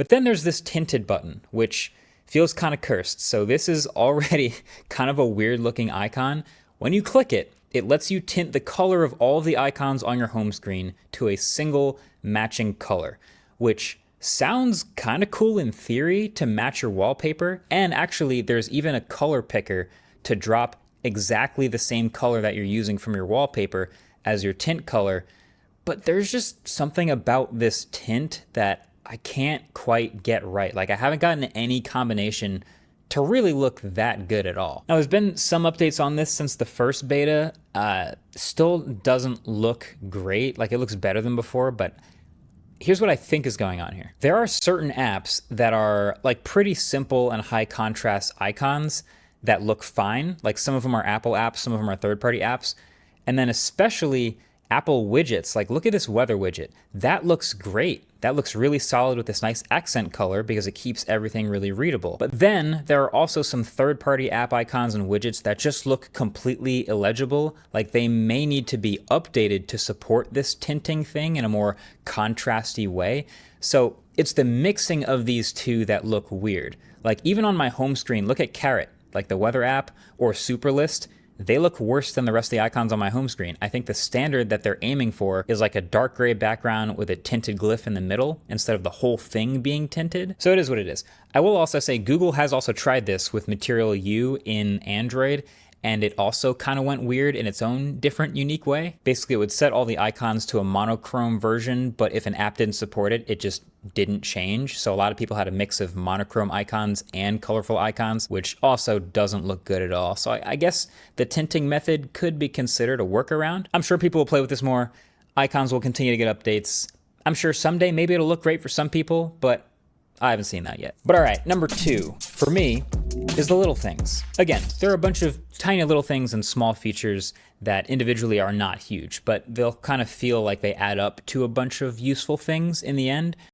But then there's this tinted button, which feels kind of cursed. So this is already kind of a weird looking icon. When you click it, it lets you tint the color of all of the icons on your home screen to a single matching color, which sounds kind of cool in theory to match your wallpaper. And actually, there's even a color picker to drop exactly the same color that you're using from your wallpaper as your tint color. But there's just something about this tint that I can't quite get right. Like, I haven't gotten any combination to really look that good at all. Now, there's been some updates on this since the first beta. Still doesn't look great. Like, it looks better than before, but here's what I think is going on here. There are certain apps that are like pretty simple and high contrast icons that look fine. Like, some of them are Apple apps, some of them are third-party apps. And then especially Apple widgets. Like, look at this weather widget. That looks great. That looks really solid with this nice accent color because it keeps everything really readable. But then there are also some third-party app icons and widgets that just look completely illegible. Like, they may need to be updated to support this tinting thing in a more contrasty way. So it's the mixing of these two that look weird. Like, even on my home screen, look at Carrot, like the weather app, or Superlist. They look worse than the rest of the icons on my home screen. I think the standard that they're aiming for is like a dark gray background with a tinted glyph in the middle instead of the whole thing being tinted. So it is what it is. I will also say Google has also tried this with Material U in Android, and it also kind of went weird in its own different, unique way. Basically, it would set all the icons to a monochrome version, but if an app didn't support it, it just didn't change. So a lot of people had a mix of monochrome icons and colorful icons, which also doesn't look good at all. So I guess the tinting method could be considered a workaround. I'm sure people will play with this more. Icons will continue to get updates. I'm sure someday maybe it'll look great for some people, but I haven't seen that yet. But all right, number 2 for me is the little things. Again, there are a bunch of tiny little things and small features that individually are not huge, but they'll kind of feel like they add up to a bunch of useful things in the end.